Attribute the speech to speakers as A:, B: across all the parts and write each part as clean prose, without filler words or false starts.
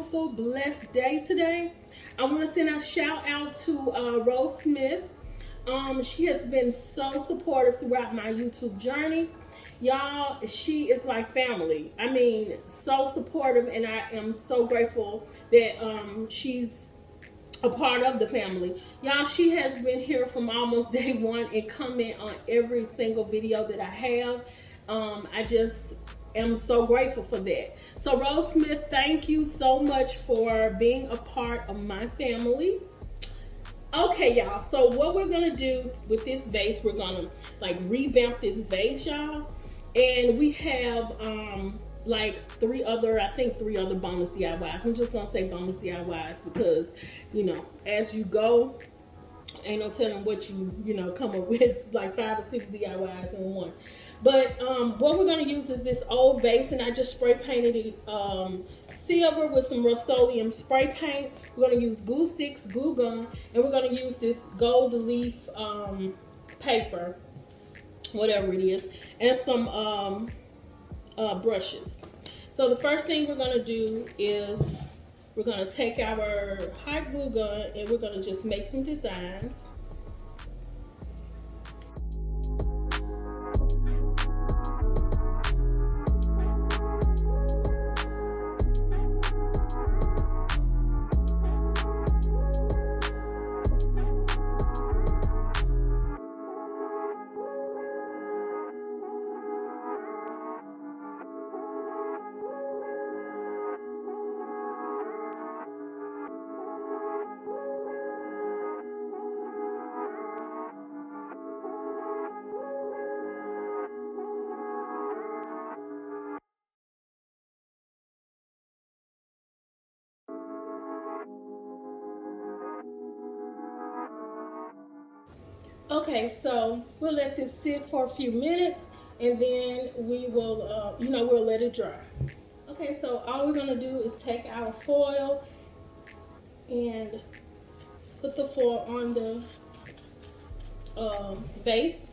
A: beautiful, blessed day today. I want to send a shout out to Rose Smith. She has been so supportive throughout my YouTube journey. Y'all, she is like family. I mean, so supportive, and I am so grateful that she's a part of the family. Y'all, she has been here from almost day one and comment on every single video that I have. I just am so grateful for that. So Rose Smith, thank you so much for being a part of my family. Okay, y'all, so what we're gonna do with this vase, we're gonna like revamp this vase, y'all. And we have like three other bonus DIYs. I'm just gonna say bonus DIYs because, you know, as you go, ain't no telling what you know come up with, like 5 or 6 DIYs in one. But what we're gonna use is this old vase, and I just spray painted it silver with some Rust-Oleum spray paint. We're gonna use glue sticks, glue gun, and we're gonna use this gold leaf paper, whatever it is, and some brushes. So the first thing we're gonna do is we're gonna take our hot glue gun and we're gonna just make some designs. Okay, so we'll let this sit for a few minutes and then we will, we'll let it dry. Okay, so all we're gonna do is take our foil and put the foil on the vase.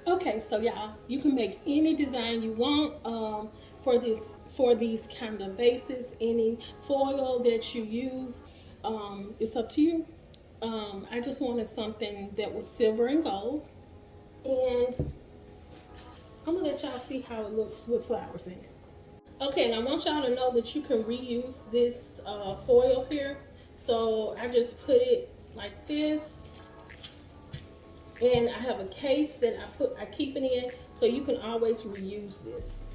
A: Okay, so y'all, you can make any design you want for these kind of vases. Any foil that you use, it's up to you. I just wanted something that was silver and gold, and I'm gonna let y'all see how it looks with flowers in it. Okay, and I want y'all to know that you can reuse this foil here. So I just put it like this, and I have a case that I keep it in, so you can always reuse this.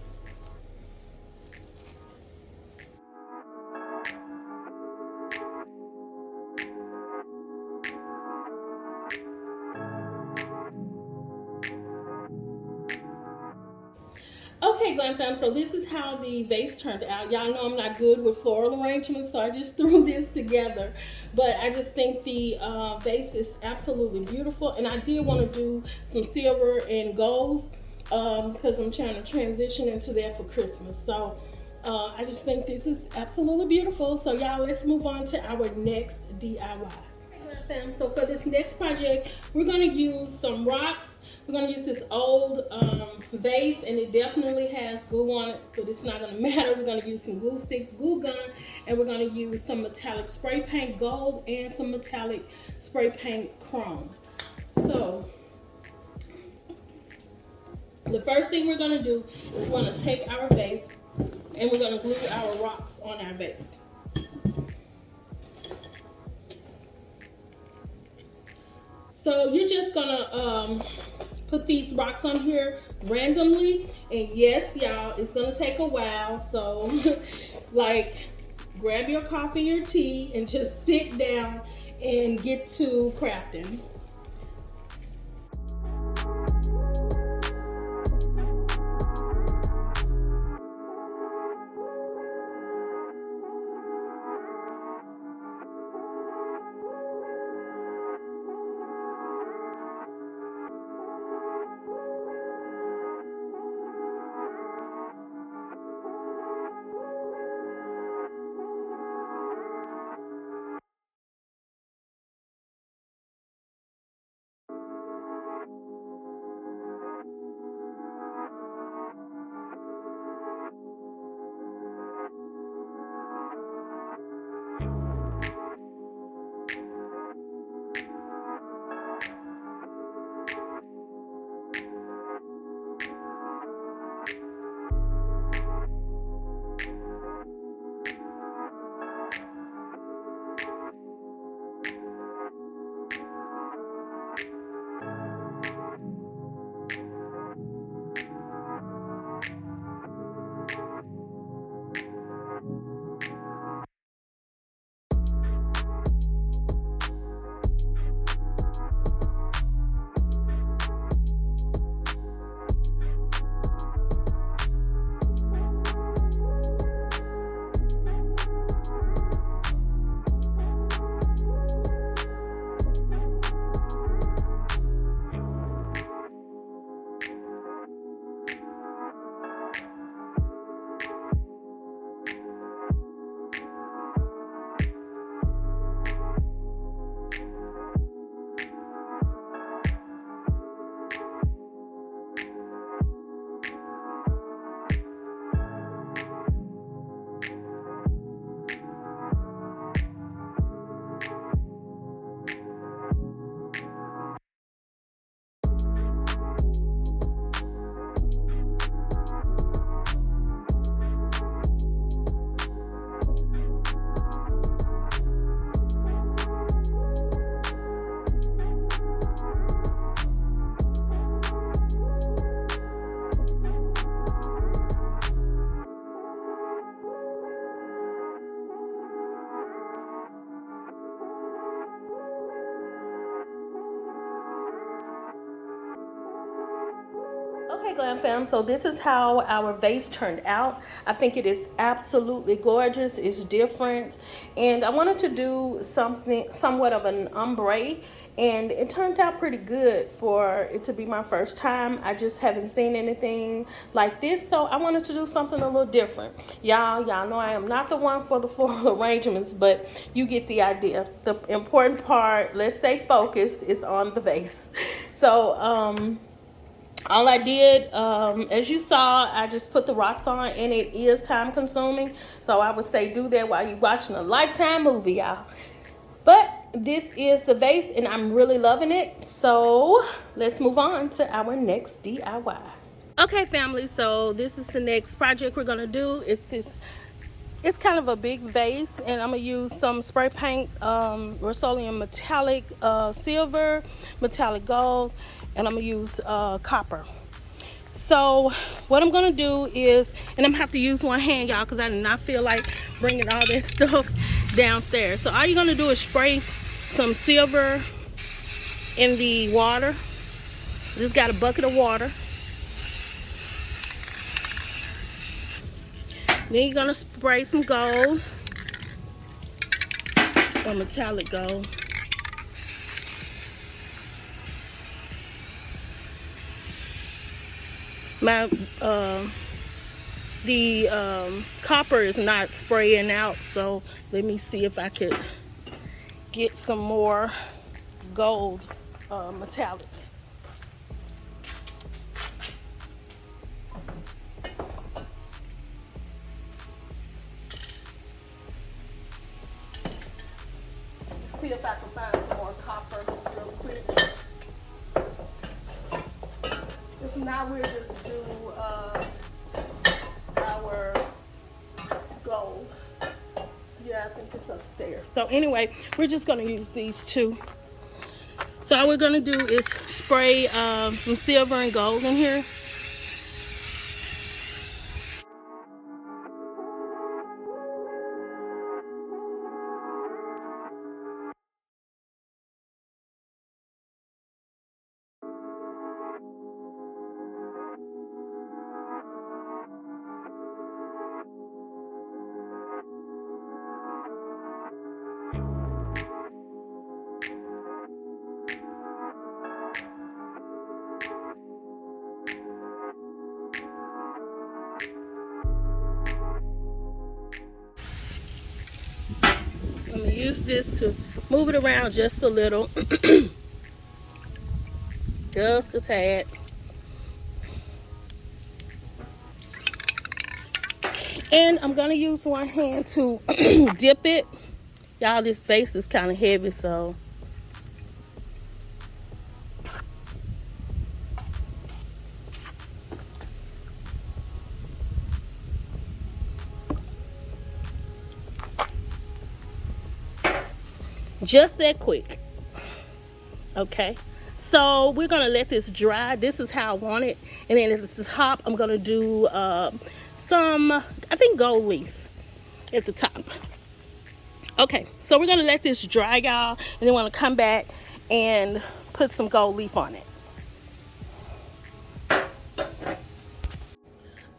A: Okay, Glam Fam, so this is how the vase turned out. Y'all know I'm not good with floral arrangements, so I just threw this together. But I just think the vase is absolutely beautiful. And I did want to do some silver and golds because I'm trying to transition into that for Christmas. So I just think this is absolutely beautiful. So y'all, let's move on to our next DIY. So for this next project, we're going to use some rocks. We're going to use this old vase, and it definitely has glue on it, but it's not going to matter. We're going to use some glue sticks, glue gun, and we're going to use some metallic spray paint gold and some metallic spray paint chrome. So the first thing we're going to do is we're going to take our vase and we're going to glue our rocks on our vase. So you're just gonna put these rocks on here randomly, and yes, y'all, it's gonna take a while. So, like, grab your coffee or tea and just sit down and get to crafting. Okay, Glam Fam, so this is how our vase turned out. I think it is absolutely gorgeous. It's different, and I wanted to do something somewhat of an ombre, and it turned out pretty good for it to be my first time. I just haven't seen anything like this, so I wanted to do something a little different. Y'all know I am not the one for the floral arrangements, but you get the idea. The important part, let's stay focused, is on the vase. So all I did, as you saw, I just put the rocks on, and it is time consuming. So I would say do that while you're watching a Lifetime movie, y'all. But this is the vase, and I'm really loving it. So let's move on to our next DIY. Okay, family, so this is the next project we're gonna do. It's kind of a big vase, and I'm gonna use some spray paint, Rust-Oleum metallic silver, metallic gold, and I'm gonna use copper. So what I'm gonna do is, and I'm gonna have to use one hand, y'all, because I do not feel like bringing all this stuff downstairs. So all you're gonna do is spray some silver in the water. Just got a bucket of water. Then you're gonna spray some gold, or metallic gold. My copper is not spraying out, so let me see if I could get some more gold metallic. See if I can find some more copper real quick. If not, we'll just do our gold. Yeah, I think it's upstairs. So anyway, we're just gonna use these two. So all we're gonna do is spray some silver and gold in here. I'm gonna use this to move it around just a little, just a tad. And I'm gonna use one hand to dip it. Y'all, this vase is kind of heavy, so just that quick. Okay, so we're gonna let this dry. This is how I want it. And then at the top, I'm gonna do some, I think, gold leaf at the top. Okay, so we're gonna let this dry, y'all, and then we're gonna come back and put some gold leaf on it.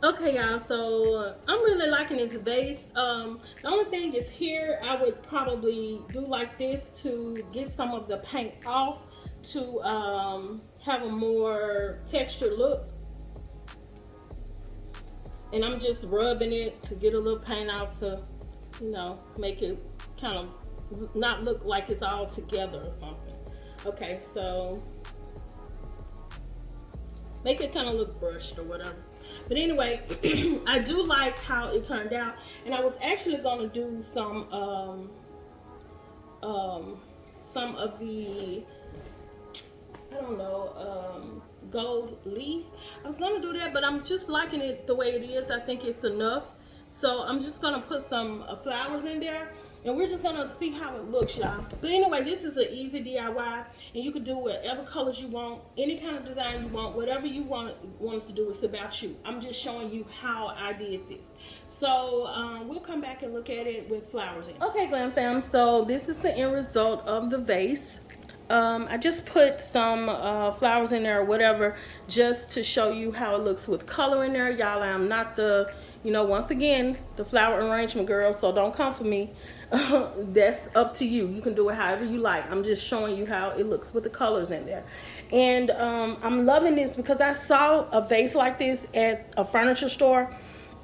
A: Okay, y'all, so I'm really liking this vase. The only thing is here, I would probably do like this to get some of the paint off, to have a more textured look. And I'm just rubbing it to get a little paint off, to, you know, make it kind of not look like it's all together or something. Okay, so make it kind of look brushed or whatever. But anyway, I do like how it turned out, and I was actually gonna do some of the, I don't know, gold leaf. I was gonna do that, but I'm just liking it the way it is. I think it's enough. So I'm just gonna put some flowers in there, and we're just gonna see how it looks, y'all. But anyway, this is an easy DIY, and you can do whatever colors you want, any kind of design you want, whatever you want us to do. It's about you. I'm just showing you how I did this. So we'll come back and look at it with flowers in. Okay, Glam fam, so this is the end result of the vase. I just put some flowers in there or whatever, just to show you how it looks with color in there. Y'all, I'm not the, you know, once again, the flower arrangement girl, so don't come for me. That's up to you. You can do it however you like. I'm just showing you how it looks with the colors in there. And I'm loving this because I saw a vase like this at a furniture store,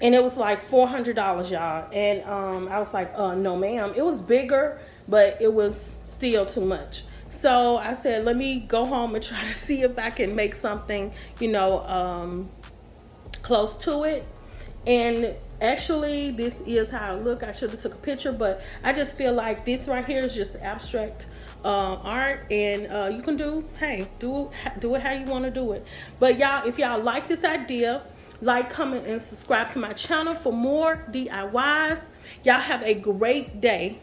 A: and it was like $400, y'all. And I was like, no ma'am. It was bigger, but it was still too much. So I said, let me go home and try to see if I can make something, you know, close to it. And actually, this is how it look. I should have took a picture, but I just feel like this right here is just abstract art, and you can do, hey, do it how you want to do it. But y'all, if y'all like this idea, like, comment, and subscribe to my channel for more DIYs. Y'all have a great day.